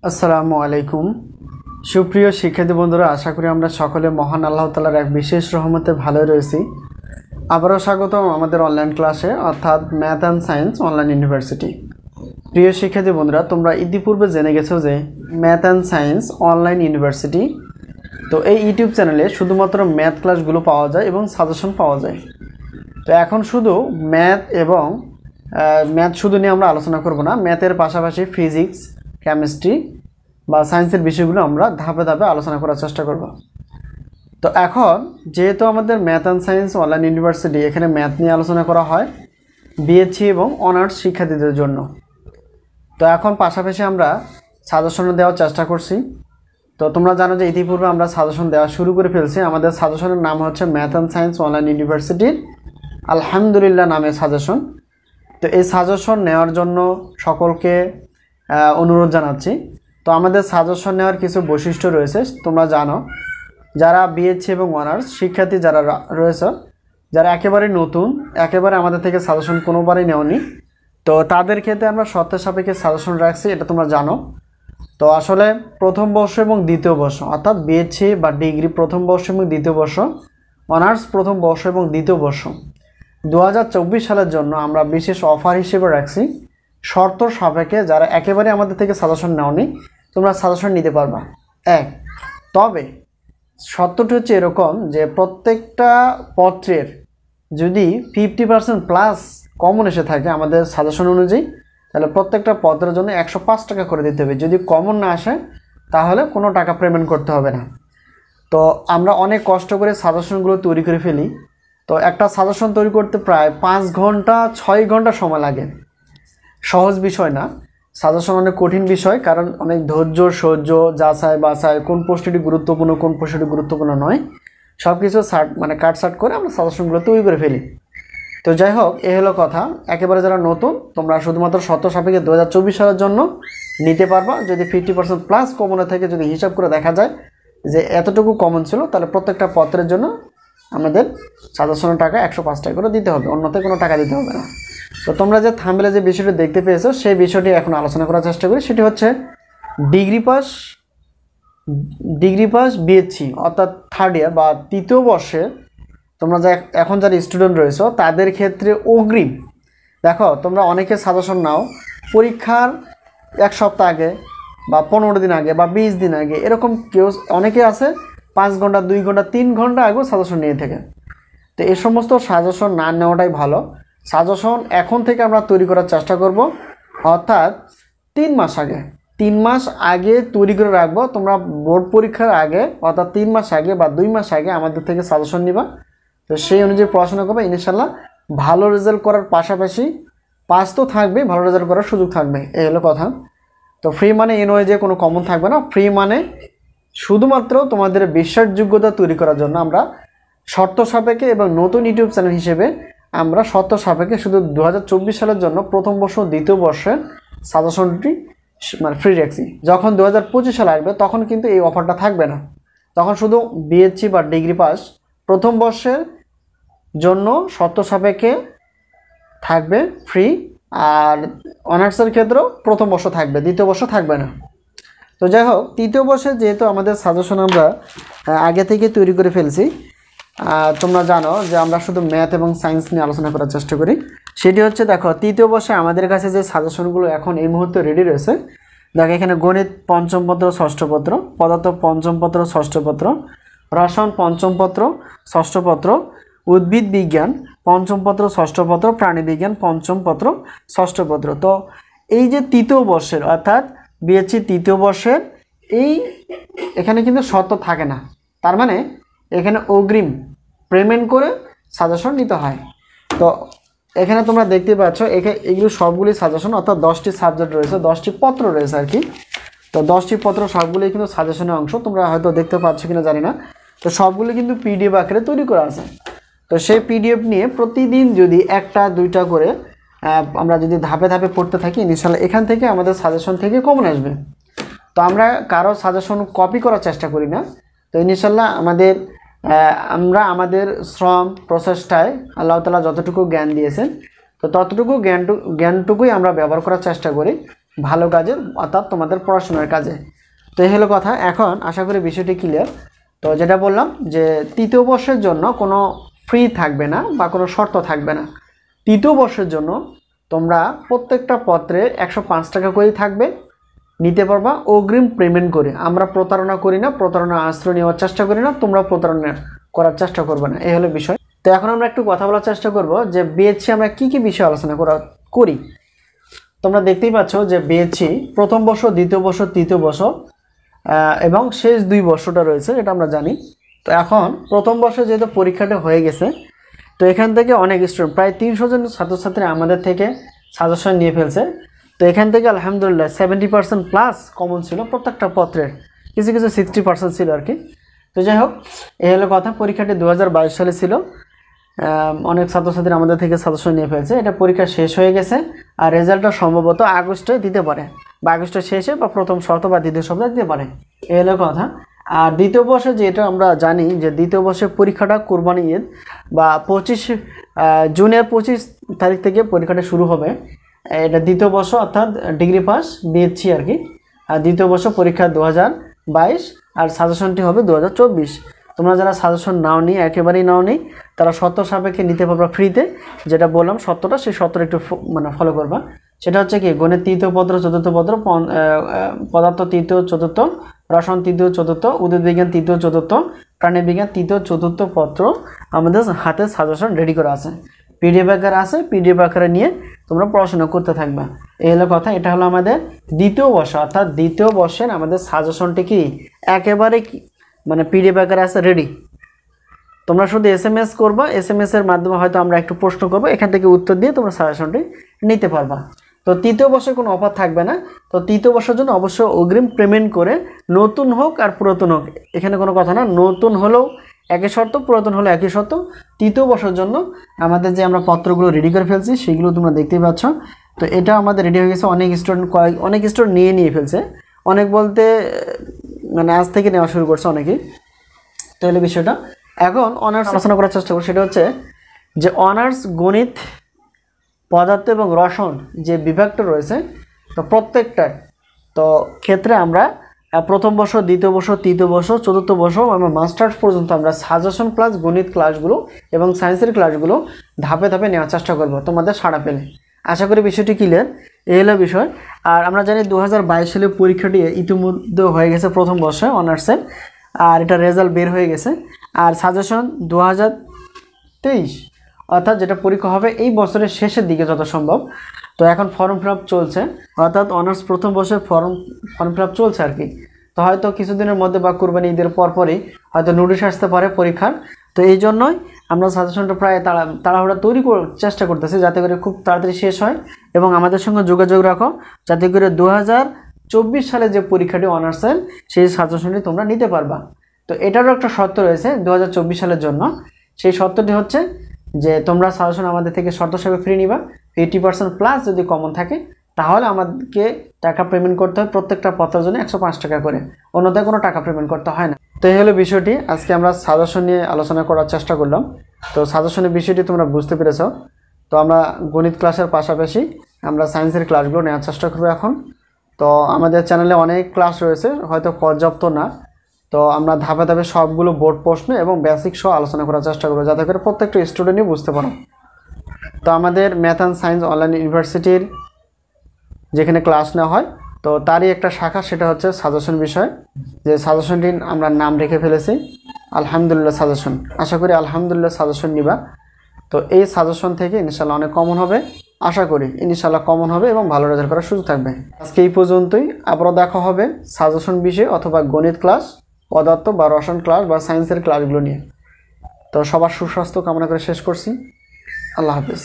আসসালামু আলাইকুম সুপ্রিয় শিক্ষার্থী বন্ধুরা, আশা করি আমরা সকলে মহান আল্লাহ তাআলার এক বিশেষ রহমতে ভালোই রয়েছি। আবারও স্বাগতম আমাদের অনলাইন ক্লাসে, অর্থাৎ math and science online university. প্রিয় শিক্ষার্থী বন্ধুরা, তোমরা ইতিপূর্বে জেনে গেছো যে math and science online university, তো এই ইউটিউব চ্যানেলে শুধুমাত্র ম্যাথ ক্লাসগুলো পাওয়া যায় এবং সাজেশন পাওয়া যায়। তো এখন শুধু ম্যাথ শুধু নিয়ে আমরা আলোচনা করব না, ম্যাথের পাশাপাশি ফিজিক্স, কেমিস্ট্রি বা সায়েন্সের বিষয়গুলো আমরা ধাপে ধাপে আলোচনা করার চেষ্টা করব। তো এখন যেহেতু আমাদের math and science online university, এখানে ম্যাথ নিয়ে আলোচনা করা হয় বিএসসি এবং অনার্স শিক্ষার্থীদের জন্য। তো এখন পাশাপাশি আমরা সাজেশন দেওয়ার চেষ্টা করছি। তো তোমরা জানো যে ইতিপূর্বে আমরা সাজেশন দেওয়া শুরু করে ফেলছি। আমাদের সাজেশনের নাম হচ্ছে ম্যাথ অ্যান্ড সায়েন্স অনলাইন ইউনিভার্সিটির আলহামদুলিল্লাহ নামে সাজেশন। তো এই সাজেশন নেওয়ার জন্য সকলকে অনুরোধ জানাচ্ছি। তো আমাদের সাজেশন নেওয়ার কিছু বৈশিষ্ট্য রয়েছে, তোমরা জানো। যারা বিএসসি এবং অনার্স শিক্ষার্থী যারা রয়েছে, যারা একেবারে নতুন, একেবারে আমাদের থেকে সাজেশন কোনোবারই নেওনি, তো তাদের ক্ষেত্রে আমরা শর্তের সাপেক্ষে সাজেশন রাখছি, এটা তোমরা জানো। তো আসলে প্রথম বর্ষ এবং দ্বিতীয় বর্ষ, অর্থাৎ বিএসসি বা ডিগ্রি প্রথম বর্ষ এবং দ্বিতীয় বর্ষ, অনার্স প্রথম বর্ষ এবং দ্বিতীয় বর্ষ 2024 সালের জন্য আমরা বিশেষ অফার হিসেবে রাখছি। শর্ত সাপেক্ষে যারা একেবারে আমাদের থেকে সাজেশন নেওনি, তোমরা সাজেশন নিতে পারবা। তবে শর্তটি হচ্ছে এরকম যে প্রত্যেকটা পত্রের যদি 50% প্লাস কমন এসে থাকে আমাদের সাজেশন অনুযায়ী, তাহলে প্রত্যেকটা পত্রের জন্য 105 টাকা করে দিতে হবে। যদি কমন না আসে তাহলে কোনো টাকা পেমেন্ট করতে হবে না। তো আমরা অনেক কষ্ট করে সাজেশনগুলো তৈরি করে ফেলি। তো একটা সাজেশন তৈরি করতে প্রায় 5 ঘন্টা 6 ঘন্টা সময় লাগে। সহজ বিষয় না, সাজেশন অনেক কঠিন বিষয়, কারণ অনেক ধৈর্য সহ্য, যাচাই বাছাই, কোন প্রশ্নটি গুরুত্বপূর্ণ কোন প্রশ্নটি গুরুত্বপূর্ণ নয়, সব কিছু কাটসাট করে আমরা সাজেশনগুলো তৈরি করে ফেলি। তো যাই হোক, এ হলো কথা। একেবারে যারা নতুন, তোমরা শুধুমাত্র শর্ত সাপেক্ষে 2024 সালের জন্য নিতে পারবা। যদি 50% প্লাস কমনে থেকে যদি হিসাব করে দেখা যায় যে এতটুকু কমন ছিল, তাহলে প্রত্যেকটা পত্রের জন্য আমাদের সাজেশনের টাকা 105 টাকা করে দিতে হবে, অন্যতে কোনো টাকা দিতে হবে না। তো তোমরা যে থাম্বনেলে যে বিষয়টি দেখতে পেয়েছো, সেই বিষয়টি এখন আলোচনা করার চেষ্টা করি। সেটি হচ্ছে ডিগ্রি পাস বিএসসি, অর্থাৎ থার্ড ইয়ার বা তৃতীয় বর্ষে তোমরা যে এখন যারা স্টুডেন্ট রয়েছো তাদের ক্ষেত্রে অগ্রিম। দেখো, তোমরা অনেকে সাজেশন নাও পরীক্ষার 1 সপ্তাহ আগে বা 15 দিন আগে বা 20 দিন আগে, এরকম কেউ অনেকে আছে 5 ঘন্টা 2 ঘন্টা 3 ঘন্টা আগেও সাজেশন নিয়ে থাকে। তো এই সমস্ত সাজেশন না নেওয়াটাই ভালো। সাজেশন এখন থেকে আমরা তৈরি করার চেষ্টা করব, অর্থাৎ 3 মাস আগে, 3 মাস আগে তৈরি করে রাখবো। তোমরা বোর্ড পরীক্ষার আগে, অর্থাৎ 3 মাস আগে বা 2 মাস আগে আমাদের থেকে সাজেশন নিবা। তো সেই অনুযায়ী পড়াশোনা করবে, ইনশাল্লাহ ভালো রেজাল্ট করার পাশাপাশি পাস তো থাকবে, ভালো রেজাল্ট করার সুযোগ থাকবে। এই হলো কথা। তো ফ্রি মানে এ নয় যে কোনো কমন থাকবে না। ফ্রি মানে শুধুমাত্র তোমাদের বিশ্বাসযোগ্যতা তৈরি করার জন্য আমরা শর্ত সাপেক্ষে এবং নতুন ইউটিউব চ্যানেল হিসেবে আমরা শর্ত সাপেক্ষে শুধু 2024 সালের জন্য প্রথম বর্ষ দ্বিতীয় বর্ষের সাজেশনটি ফ্রি রাখছি। যখন 2025 সাল আসবে তখন কিন্তু এই অফারটা থাকবে না। তখন শুধু বিএসসি বা ডিগ্রি পাস প্রথম বর্ষের জন্য শর্ত সাপেক্ষে থাকবে ফ্রি, আর অনার্সের ক্ষেত্রেও প্রথম বর্ষ থাকবে, দ্বিতীয় বর্ষ থাকবে না। তো যাই হোক, তৃতীয় বর্ষে যেহেতু আমাদের সাজেশন আমরা আগে থেকে তৈরি করে ফেলছি, তোমরা জানো যে আমরা শুধু ম্যাথ এবং সায়েন্স নিয়ে আলোচনা করার চেষ্টা করি। সেটি হচ্ছে, দেখো, তৃতীয় বর্ষে আমাদের কাছে যে সাজেশনগুলো এখন এই মুহূর্তে রেডি রয়েছে, দেখো এখানে গণিত পঞ্চম পত্র ষষ্ঠ পত্র, পদার্থ পঞ্চম পত্র ষষ্ঠ পত্র, রসায়ন পঞ্চম পত্র ষষ্ঠ পত্র, উদ্ভিদ বিজ্ঞান পঞ্চম পত্র ষষ্ঠ পত্র, প্রাণী বিজ্ঞান পঞ্চম পত্র ষষ্ঠ পত্র। তো এই যে তৃতীয় বর্ষের, অর্থাৎ বিএসসি তৃতীয় বর্ষের এখানে কিন্তু শর্ত থাকে না। তার মানে এখানে অগ্রিম পেমেন্ট করে সাজেশন নিতে হয়। তো এখানে তোমরা দেখতে পাচ্ছ এগুলো সবগুলি সাজেশন, অর্থাৎ 10টি সাবজেক্ট রয়েছে, 10টি পত্র রয়েছে আর কি। তো 10টি পত্র সবগুলোই কিন্তু সাজেশনের অংশ, তোমরা হয়তো দেখতে পাচ্ছ কিনা জানি না। তো সবগুলো কিন্তু পিডিএফ আকারে তৈরি করা আছে। তো সেই পিডিএফ নিয়ে প্রতিদিন যদি 1টা 2টা করে আমরা যদি ধাপে ধাপে পড়তে থাকি, ইনশাআল্লাহ এখান থেকে আমাদের সাজেশন থেকে কমন আসবে। তো আমরা কারো সাজেশন কপি করার চেষ্টা করি না। তো ইনশাআল্লাহ আমরা আমাদের শ্রম প্রচেষ্টায় আল্লাহ তাআলা যতটুকু জ্ঞান দিয়েছেন, তো ততটুকু জ্ঞানটুকুই আমরা ব্যবহার করার চেষ্টা করি। ভালো কাজে, অর্থাৎ তোমাদের পড়াশোনার কাজে। তো এই হলো কথা। এখন আশা করি বিষয়টি ক্লিয়ার। তো যেটা বললাম যে তৃতীয় বর্ষের জন্য কোনো ফ্রি থাকবে না বা কোনো শর্ত থাকবে না। তৃতীয় বর্ষের জন্য তোমরা প্রত্যেকটা পত্রে 105 টাকা করেই থাকবে, নিতে পারবা অগ্রিম পেমেন্ট করে। আমরা প্রতারণা করি না, প্রতারণা আশ্রয় নেওয়ার চেষ্টা করি না, তোমরা প্রতারণা করার চেষ্টা করবে না, এই হলো বিষয়। তো এখন আমরা একটু কথা বলার চেষ্টা করব যে বিএসসি আমরা কি কি বিষয়ে আলোচনা করি। তোমরা দেখতেই পাচ্ছ যে বিএসসি প্রথম বর্ষ, দ্বিতীয় বর্ষ, তৃতীয় বর্ষ এবং শেষ 2 বর্ষটা রয়েছে, এটা আমরা জানি। তো এখন প্রথম বর্ষে যেহেতু পরীক্ষাটা হয়ে গেছে, তো এখান থেকে অনেক স্টুডেন্ট, প্রায় 300 জন ছাত্রছাত্রী আমাদের থেকে সাজেশন নিয়ে ফেলছে। তো এখান থেকে আলহামদুলিল্লাহ 70% প্লাস কমন ছিল প্রত্যেকটা পত্রের, কিছু কিছু 60% ছিল আর কি। তো যাই হোক, এই হলো কথা। পরীক্ষাটি 2022 সালে ছিল। অনেক ছাত্রছাত্রী আমাদের থেকে সাজেশন নিয়ে ফেলছে। এটা পরীক্ষা শেষ হয়ে গেছে, আর রেজাল্টটা সম্ভবত আগস্টে দিতে পারে, বা আগস্টের শেষে বা প্রথম সপ্তাহ বা দ্বিতীয় সপ্তাহে দিতে পারে, এই হলো কথা। আর দ্বিতীয় বর্ষে যেটা আমরা জানি যে দ্বিতীয় বর্ষের পরীক্ষাটা কুরবানি ঈদ বা 25 জুনের 25 তারিখ থেকে পরীক্ষাটা শুরু হবে। এটা দ্বিতীয় বর্ষ, অর্থাৎ ডিগ্রি পাস বিএসসি আর কি। আর দ্বিতীয় বর্ষ পরীক্ষা 2022, আর সাজেশনটি হবে 2024। তোমরা যারা সাজেশন নাও নি, একেবারেই নাও নি, তারা শর্ত সাপেক্ষে নিতে পারবা ফ্রিতে। যেটা বললাম শর্তটা, সেই শর্তটা একটু ফলো করবা। সেটা হচ্ছে কি, গণিত তৃতীয় পত্র, চতুর্থ পত্র, পদার্থ তৃতীয় চতুর্থ, রসায়ন তৃতীয় চতুর্থ, উদ্ভিদ বিজ্ঞান তৃতীয় চতুর্থ, প্রাণী বিজ্ঞান তৃতীয় চতুর্থ পত্র আমাদের হাতে সাজেশন রেডি করা আছে, পিডিএফ আকারে আছে। পিডিএফ আকারে নিয়ে তোমরা পড়াশোনা করতে থাকবা, এই হলো কথা। এটা হলো আমাদের দ্বিতীয় বর্ষ, অর্থাৎ দ্বিতীয় বর্ষের আমাদের সাজেশনটি কি একেবারে পিডিএফ আকারে আছে, রেডি। তোমরা শুধু SMS করবা, SMS এর মাধ্যমে হয়তো আমরা একটু প্রশ্ন করবো, এখান থেকে উত্তর দিয়ে তোমরা সাজেশনটি নিতে পারবা। তো তৃতীয় বর্ষের কোনো অফার থাকবে না। তো তৃতীয় বর্ষের জন্য অবশ্যই অগ্রিম পেমেন্ট করে, নতুন হোক আর পুরাতন হোক, এখানে কোনো কথা না। নতুন হলেও একই শর্ত, পুরাতন হলেও একই শর্ত। তৃতীয় বর্ষের জন্য আমাদের যে আমরা পত্রগুলো রেডি করে ফেলছি, সেগুলো তোমরা দেখতেই পাচ্ছ। তো এটা আমাদের রেডি হয়ে গেছে। অনেক স্টুডেন্ট নিয়ে ফেলছে। অনেক বলতে আজ থেকে নেওয়া শুরু করছে অনেকেই। তো হলো বিষয়টা। এখন অনার্স আলোচনা করার চেষ্টা করব। সেটা হচ্ছে যে অনার্স গণিত, পদার্থ এবং রসায়ন যে বিভাগটা রয়েছে, তো প্রত্যেকটার তো ক্ষেত্রে আমরা প্রথম বর্ষ, দ্বিতীয় বর্ষ, তৃতীয় বর্ষ, চতুর্থ বর্ষ এবং মাস্টার্স পর্যন্ত আমরা সাজেশন প্লাস গণিত ক্লাসগুলো এবং সায়েন্সের ক্লাসগুলো ধাপে ধাপে নেওয়ার চেষ্টা করব তোমাদের সাড়া পেলে। আশা করি বিষয়টি ক্লিয়ার, এই হলো বিষয়। আর আমরা জানি 2022 সালে পরীক্ষাটি ইতিমধ্যে হয়ে গেছে প্রথম বর্ষে অনার্সের, আর এটা রেজাল্ট বের হয়ে গেছে। আর সাজেশন 2023, অর্থাৎ যেটা পরীক্ষা হবে এই বছরের শেষের দিকে যত সম্ভব। তো এখন ফর্ম ফিল আপ চলছে, অর্থাৎ অনার্স প্রথম বর্ষের ফর্ম ফিল আপ চলছে আর কি। তো হয়তো কিছুদিনের মধ্যে বা কুরবানি ঈদের পরপরই হয়তো নোটিশ আসতে পারে পরীক্ষার। তো এই জন্যই আমরা সাজেশনটা প্রায় তাড়াহুড়া তৈরি করার চেষ্টা করতেছি, যাতে করে খুব তাড়াতাড়ি শেষ হয়। এবং আমাদের সঙ্গে যোগাযোগ রাখো, যাতে করে 2024 সালে যে পরীক্ষাটি অনার্সের, সেই সাজেশনটি তোমরা নিতে পারবা। তো এটারও একটা শর্ত রয়েছে 2024 সালের জন্য। সেই শর্তটি হচ্ছে যে তোমরা সাজেশন আমাদের থেকে শর্ত হিসেবে ফ্রি নিবা। 80% প্লাস যদি কমন থাকে, তাহলে আমাদেরকে টাকা পেমেন্ট করতে হয় প্রত্যেকটা পত্রের জন্য 105 টাকা করে, অন্যথায় কোনো টাকা পেমেন্ট করতে হয় না। তো এই হলো বিষয়টি। আজকে আমরা সাজেশন নিয়ে আলোচনা করার চেষ্টা করলাম। তো সাজেশনের বিষয়টি তোমরা বুঝতে পেরেছ। তো আমরা গণিত ক্লাসের পাশাপাশি আমরা সায়েন্সের ক্লাসগুলো নেওয়ার চেষ্টা করবো এখন। তো আমাদের চ্যানেলে অনেক ক্লাস রয়েছে, হয়তো পর্যাপ্ত না। তো আমরা ধাপে ধাপে সবগুলো বোর্ড প্রশ্ন এবং বেসিক সহ আলোচনা করার চেষ্টা করবো, যাতে করে প্রত্যেকটা স্টুডেন্টই বুঝতে পারো। তো আমাদের ম্যাথ অ্যান্ড সায়েন্স অনলাইন ইউনিভার্সিটির যেখানে ক্লাস নেওয়া হয়, তো তারই একটা শাখা, সেটা হচ্ছে সাজেশন বিষয়। যে সাজেশনটি আমরা নাম রেখে ফেলেছি আলহামদুলিল্লাহ সাজেশন। আশা করি আলহামদুলিল্লাহ সাজেশন নিবা। তো এই সাজেশন থেকে ইনশাল্লাহ অনেক কমন হবে, আশা করি ইনশাল্লাহ কমন হবে এবং ভালো রেজাল্ট করার সুযোগ থাকবে। আজকে এই পর্যন্তই। আবারও দেখা হবে সাজেশন বিষয় অথবা গণিত ক্লাস, পদার্থ বা রসায়ন ক্লাস বা সায়েন্সের ক্লাসগুলো নিয়ে। তো সবার সুস্বাস্থ্য কামনা করে শেষ করছি। আল্লাহ হাফেজ।